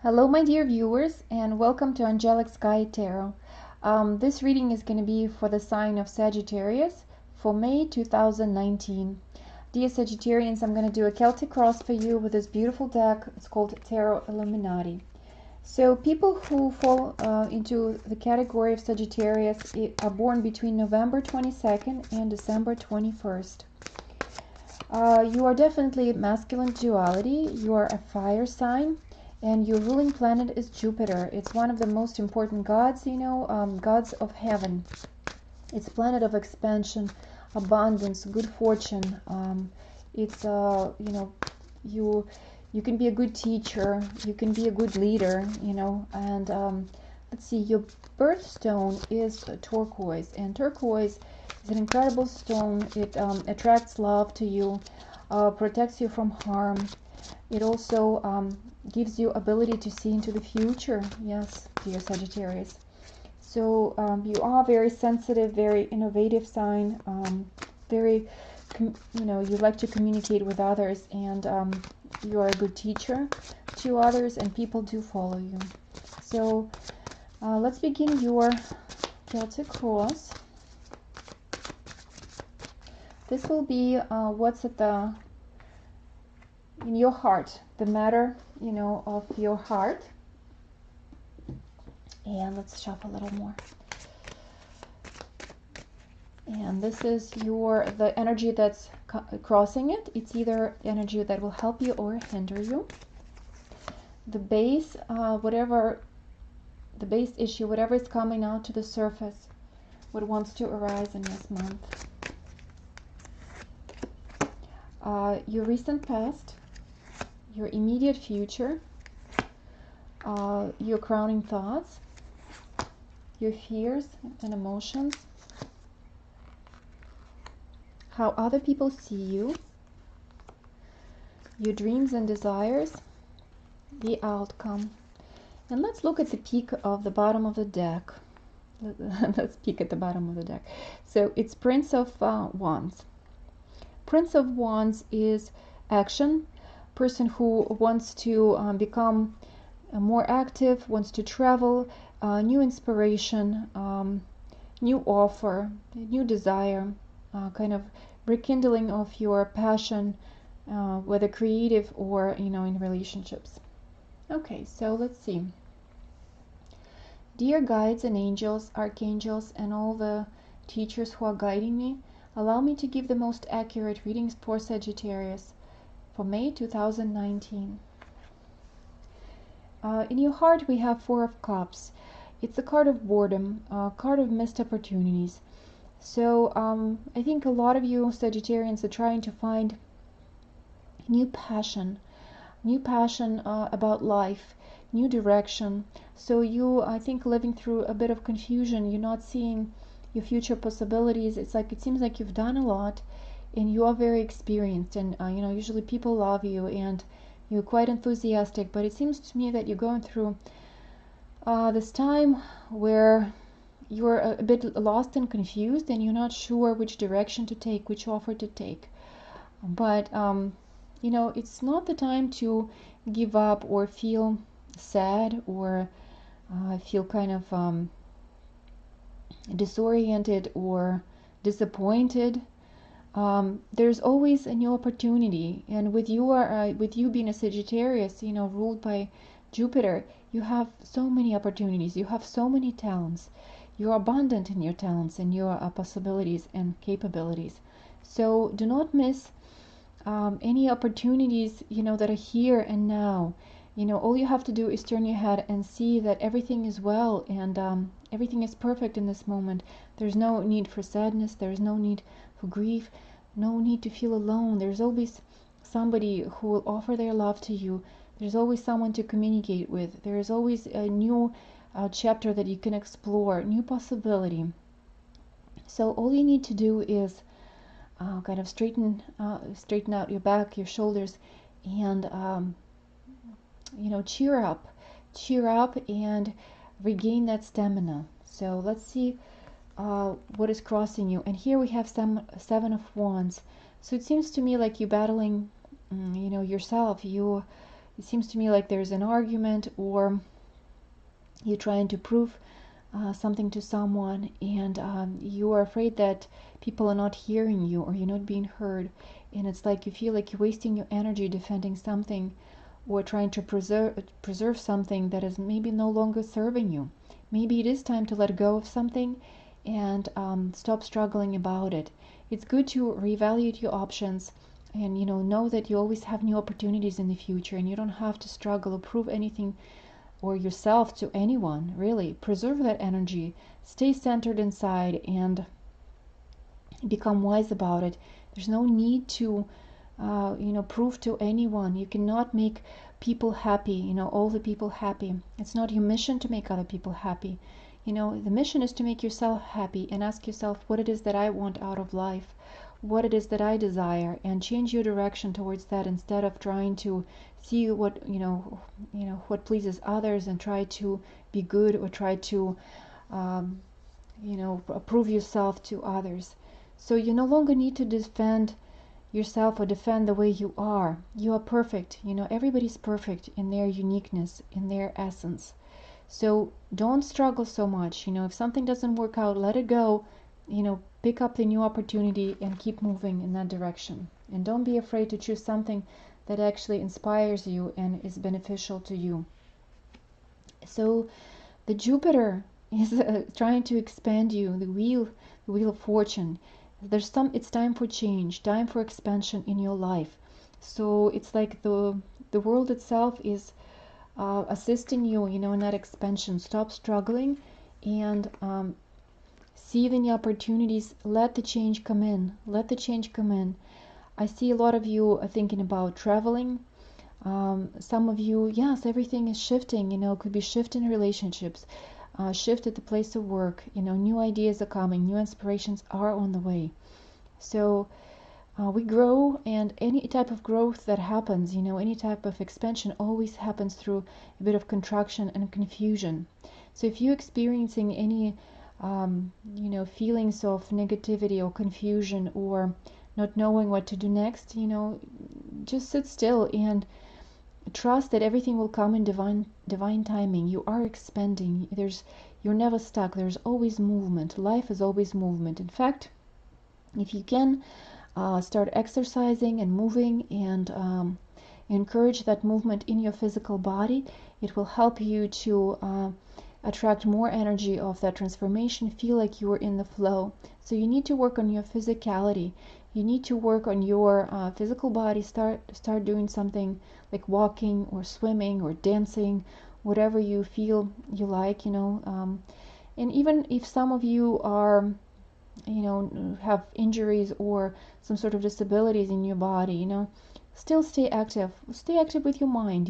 Hello, my dear viewers, and welcome to Angelic Sky Tarot. This reading is going to be for the sign of Sagittarius for May 2019. Dear Sagittarians, I'm going to do a Celtic cross for you with this beautiful deck. It's called Tarot Illuminati. So people who fall into the category of Sagittarius are born between November 22nd and December 21st. You are definitely masculine duality. You are a fire sign. And your ruling planet is Jupiter. It's one of the most important gods, gods of heaven. It's a planet of expansion, abundance, good fortune. It's you can be a good teacher, you can be a good leader, and let's see, your birthstone is turquoise, and turquoise is an incredible stone. It attracts love to you, protects you from harm. It also gives you ability to see into the future. Yes, dear Sagittarius. So you are very sensitive, very innovative sign. You like to communicate with others, and you are a good teacher to others, and people do follow you. So let's begin your Celtic cross. This will be what's in your heart, the matter, of your heart. And let's shuffle a little more. And this is the energy that's crossing it. It's either energy that will help you or hinder you. The base, whatever the base issue, whatever is coming out to the surface, what wants to arise in this month. Your recent past, your immediate future, your crowning thoughts, your fears and emotions, how other people see you, your dreams and desires, the outcome. And let's look at the peak of the bottom of the deck. Let's peek at the bottom of the deck. So it's Prince of Wands. Prince of Wands is action, person who wants to become more active, wants to travel, new inspiration, new offer, new desire, kind of rekindling of your passion, whether creative or in relationships. Okay, so let's see. Dear guides and angels, archangels, and all the teachers who are guiding me, allow me to give the most accurate readings for Sagittarius for May 2019. In your heart we have Four of Cups. It's a card of boredom, a card of missed opportunities. So I think a lot of you Sagittarians are trying to find new passion about life, new direction. So I think, living through a bit of confusion. You're not seeing your future possibilities. It seems like you've done a lot, and you are very experienced, and usually people love you, and you're quite enthusiastic. But it seems to me that you're going through this time where you're a bit lost and confused, and you're not sure which direction to take, which offer to take. But it's not the time to give up or feel sad or feel kind of disoriented or disappointed. There's always a new opportunity, and with you being a Sagittarius, ruled by Jupiter, you have so many opportunities, you have so many talents, you're abundant in your talents and your possibilities and capabilities. So do not miss any opportunities that are here and now. All you have to do is turn your head and see that everything is well, and everything is perfect in this moment. There's no need for sadness, there's no need for grief, no need to feel alone. There's always somebody who will offer their love to you. There's always someone to communicate with. There is always a new chapter that you can explore, new possibility. So all you need to do is kind of straighten out your back, your shoulders, and cheer up and regain that stamina. So let's see what is crossing you. And here we have Seven of Wands. So it seems to me like you're battling yourself. It seems to me like there's an argument, or you're trying to prove something to someone, and you are afraid that people are not hearing you, or you're not being heard, and it's like you feel like you're wasting your energy defending something, or trying to preserve something that is maybe no longer serving you. Maybe it is time to let go of something and stop struggling about it. It's good to reevaluate your options, and know that you always have new opportunities in the future, and you don't have to struggle or prove anything or yourself to anyone. Really preserve that energy, stay centered inside, and become wise about it. There's no need to prove to anyone. You cannot make people happy, all the people happy. It's not your mission to make other people happy. The mission is to make yourself happy, and ask yourself what it is that I want out of life, what it is that I desire, and change your direction towards that, instead of trying to see what what pleases others, and try to be good, or try to prove yourself to others. So you no longer need to defend yourself or defend the way you are. You are perfect. Everybody's perfect in their uniqueness, in their essence. So don't struggle so much. If something doesn't work out, let it go. Pick up the new opportunity and keep moving in that direction. And don't be afraid to choose something that actually inspires you and is beneficial to you. So the Jupiter is trying to expand you, the wheel of fortune. It's time for change, time for expansion in your life. So it's like the world itself is assisting you, in that expansion. Stop struggling, and see the new opportunities. Let the change come in. Let the change come in. I see a lot of you are thinking about traveling. Some of you, yes, everything is shifting. Could be shift in relationships, shift at the place of work. New ideas are coming, new inspirations are on the way. So we grow, and any type of growth that happens, any type of expansion always happens through a bit of contraction and confusion. So if you're experiencing any feelings of negativity or confusion, or not knowing what to do next, just sit still and trust that everything will come in divine timing. You are expanding. You're never stuck. There's always movement. Life is always movement. In fact, if you can start exercising and moving, and encourage that movement in your physical body, it will help you to attract more energy of that transformation, feel like you are in the flow. So you need to work on your physicality. You need to work on your physical body. Start doing something like walking or swimming or dancing, whatever you feel you like, and even if some of you are have injuries or some sort of disabilities in your body, still stay active with your mind.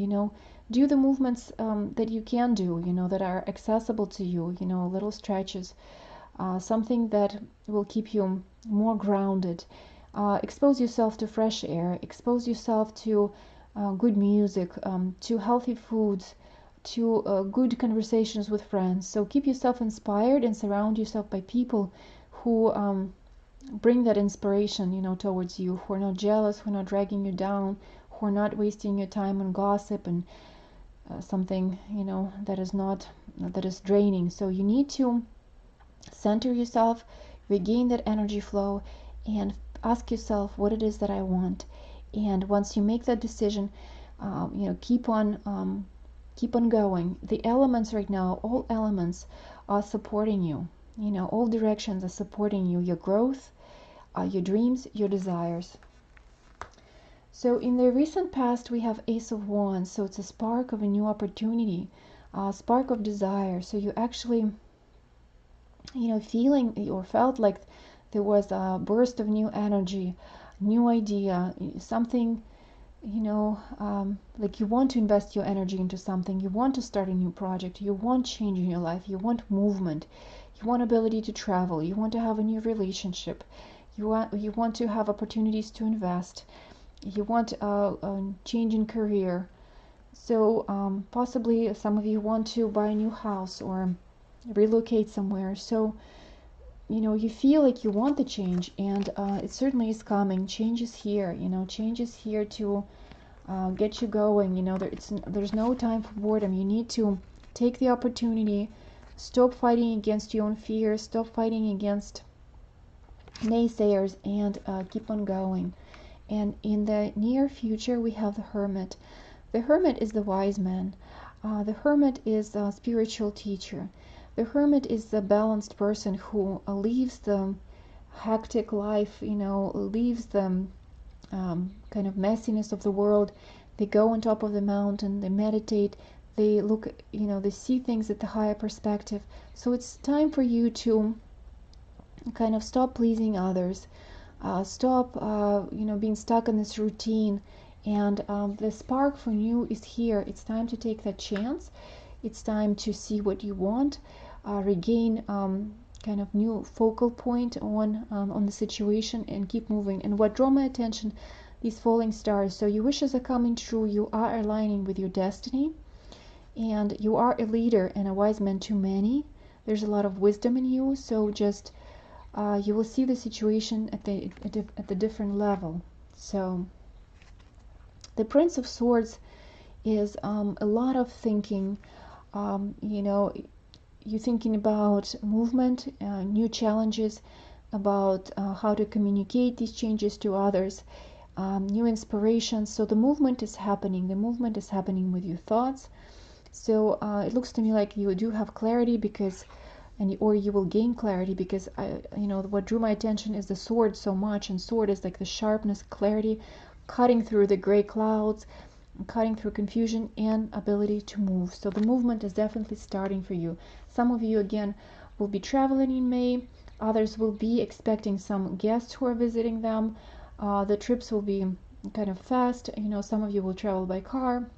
Do the movements that you can do, that are accessible to you, little stretches, something that will keep you more grounded. Expose yourself to fresh air, expose yourself to good music, to healthy foods, to good conversations with friends. So keep yourself inspired and surround yourself by people who bring that inspiration, towards you, who are not jealous, who are not dragging you down, who are not wasting your time on gossip and something, that is draining. So you need to center yourself, regain that energy flow, and ask yourself what it is that I want. And once you make that decision, keep on going. The elements right now, all elements are supporting you. All directions are supporting you, your growth, your dreams, your desires. So in the recent past, we have Ace of Wands. So it's a spark of a new opportunity, a spark of desire. So you actually, feeling or felt like there was a burst of new energy, new idea, something, like you want to invest your energy into something, you want to start a new project, you want change in your life, you want movement, you want ability to travel, you want to have a new relationship, you want to have opportunities to invest, you want a change in career. So possibly some of you want to buy a new house or relocate somewhere. So you feel like you want the change, and it certainly is coming. Change is here. Change is here to get you going. You know, there's no time for boredom. You need to take the opportunity, stop fighting against your own fears, stop fighting against naysayers, and keep on going. And in the near future, we have the Hermit. The Hermit is the wise man. The Hermit is a spiritual teacher. The Hermit is the balanced person who leaves the hectic life, you know, leaves the kind of messiness of the world. They go on top of the mountain, they meditate, they look, you know, they see things at the higher perspective. So it's time for you to kind of stop pleasing others, stop, you know, being stuck in this routine. And the spark for you is here. It's time to take that chance. It's time to see what you want, regain kind of new focal point on the situation, and keep moving. And what draw my attention, these falling stars. So your wishes are coming true. You are aligning with your destiny, and you are a leader and a wise man to many. There's a lot of wisdom in you. So just you will see the situation at the different level. So the Prince of Swords is a lot of thinking. You know, you're thinking about movement, new challenges, about how to communicate these changes to others, new inspirations. So the movement is happening. The movement is happening with your thoughts. So it looks to me like you do have clarity, because, or you will gain clarity, because you know, what drew my attention is the sword so much, and sword is like the sharpness, clarity, cutting through the gray clouds, cutting through confusion, and ability to move. So the movement is definitely starting for you. Some of you again will be traveling in May. Others will be expecting some guests who are visiting them. The trips will be kind of fast. You know, some of you will travel by car,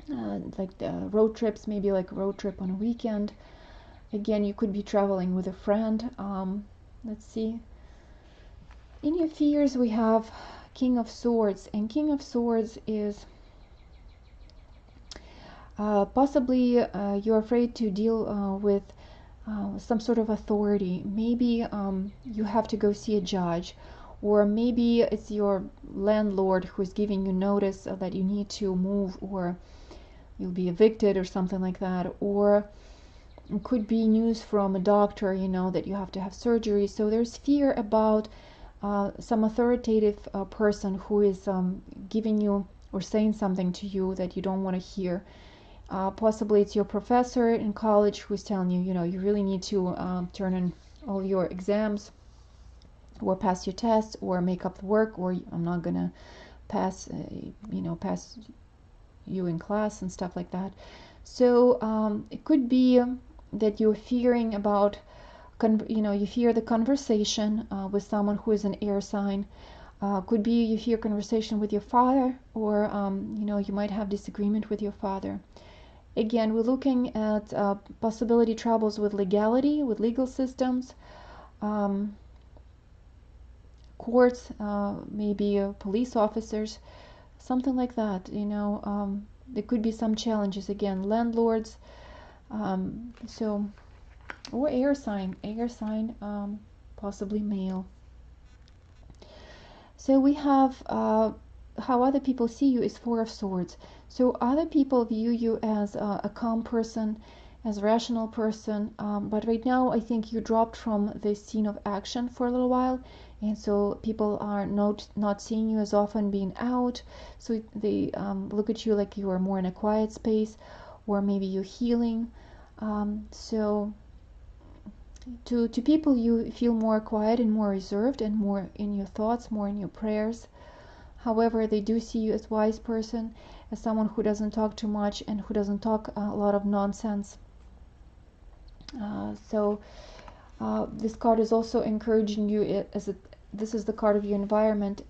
like road trips, maybe like a road trip on a weekend. Again, you could be traveling with a friend. Let's see. In your fears, we have King of Swords, and King of Swords is possibly you're afraid to deal with some sort of authority. Maybe you have to go see a judge, or maybe it's your landlord who's giving you notice that you need to move, or you'll be evicted or something like that. Or it could be news from a doctor, you know, that you have to have surgery. So there's fear about some authoritative person who is giving you or saying something to you that you don't want to hear. Possibly it's your professor in college who's telling you, you know, you really need to turn in all your exams, or pass your tests, or make up the work, or I'm not gonna pass, you know, pass you in class and stuff like that. So it could be that you're fearing about, you know, you fear the conversation with someone who is an air sign. Could be you fear conversation with your father, or you know, you might have disagreement with your father. Again, we're looking at possibility troubles with legality, with legal systems, courts, maybe police officers, something like that. You know, there could be some challenges. Again, landlords, so, or air sign, possibly male. So we have how other people see you is Four of Swords. So other people view you as a calm person, as a rational person, but right now I think you dropped from the scene of action for a little while, and so people are not seeing you as often being out. So they look at you like you are more in a quiet space, or maybe you're healing. So to people, you feel more quiet and more reserved, and more in your thoughts, more in your prayers. However, they do see you as wise person, as someone who doesn't talk too much and who doesn't talk a lot of nonsense. So this card is also encouraging you, this is the card of your environment,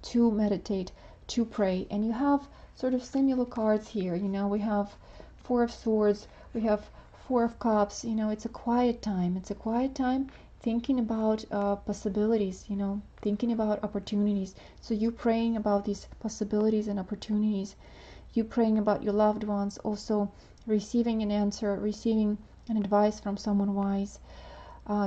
to meditate, to pray. And you have sort of similar cards here. You know, we have Four of Swords, we have Four of Cups. You know, it's a quiet time. It's a quiet time thinking about possibilities, you know, thinking about opportunities. So you praying about these possibilities and opportunities. You praying about your loved ones, also receiving an answer, receiving an advice from someone wise.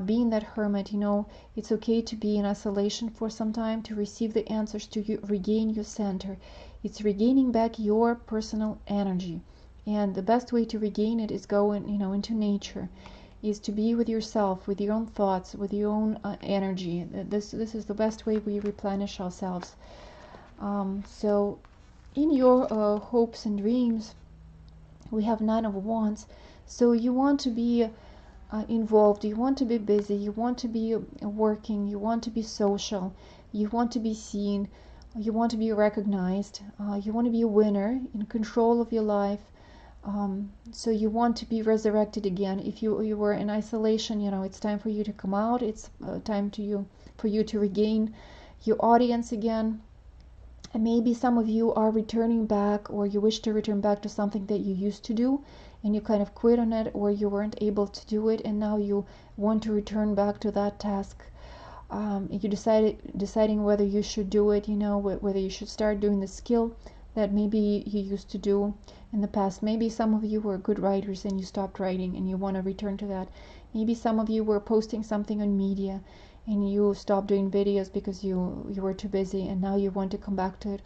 Being that hermit, you know, it's okay to be in isolation for some time, to receive the answers, to regain your center. It's regaining back your personal energy. And the best way to regain it is going, into nature, is to be with yourself, with your own thoughts, with your own energy. This is the best way we replenish ourselves. So in your hopes and dreams, we have Nine of Wands. So you want to be involved, you want to be busy, you want to be working, you want to be social, you want to be seen, you want to be recognized, you want to be a winner, in control of your life. So you want to be resurrected again. If you were in isolation, it's time for you to come out. It's time for you to regain your audience again. And maybe some of you are returning back, or you wish to return back to something that you used to do and you kind of quit on it, or you weren't able to do it and now you want to return back to that task. You deciding whether you should do it, whether you should start doing the skill that maybe you used to do in the past. Maybe some of you were good writers and you stopped writing and you want to return to that. Maybe some of you were posting something on media and you stopped doing videos because you were too busy and now you want to come back to it.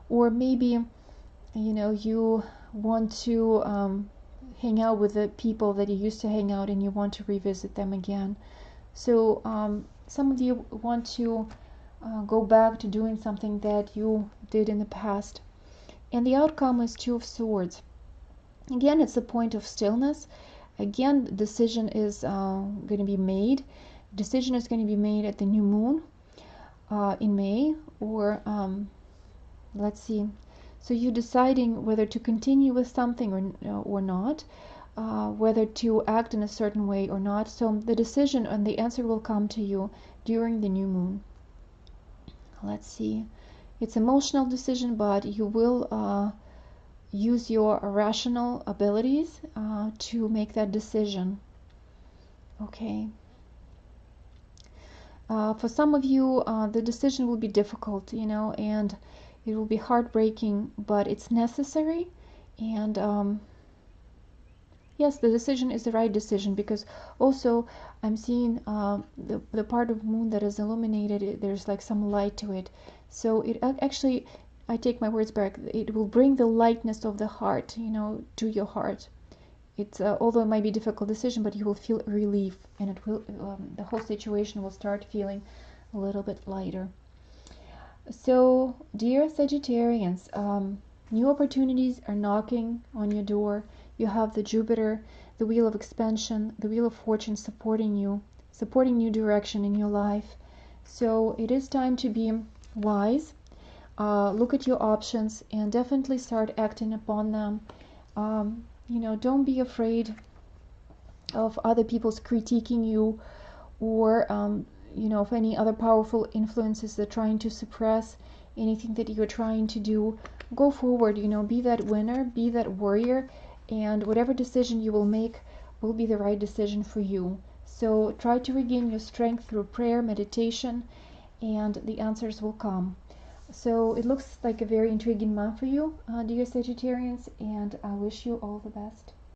Or maybe you want to hang out with the people that you used to hang out and you want to revisit them again. So some of you want to go back to doing something that you did in the past. And the outcome is Two of Swords. Again, it's a point of stillness. Again, the decision is going to be made. Decision is going to be made at the new moon in May, or let's see. So you're deciding whether to continue with something or not, whether to act in a certain way or not. So the decision and the answer will come to you during the new moon. Let's see. It's emotional decision, but you will use your rational abilities to make that decision. Okay. For some of you, the decision will be difficult, and it will be heartbreaking, but it's necessary. And yes, the decision is the right decision, because also I'm seeing the part of moon that is illuminated, there's like some light to it. So it actually, I take my words back, it will bring the lightness of the heart, to your heart. It's although it might be a difficult decision, but you will feel relief, and it will the whole situation will start feeling a little bit lighter. So, dear Sagittarians, new opportunities are knocking on your door. You have the Jupiter, the wheel of expansion, the wheel of fortune supporting you, supporting new direction in your life. So it is time to be wise. Look at your options and definitely start acting upon them. Don't be afraid of other people's critiquing you, or of any other powerful influences that are trying to suppress anything that you're trying to do. Go forward, be that winner, be that warrior, and whatever decision you will make will be the right decision for you. So try to regain your strength through prayer, meditation, and the answers will come. So it looks like a very intriguing month for you, dear Sagittarians, and I wish you all the best.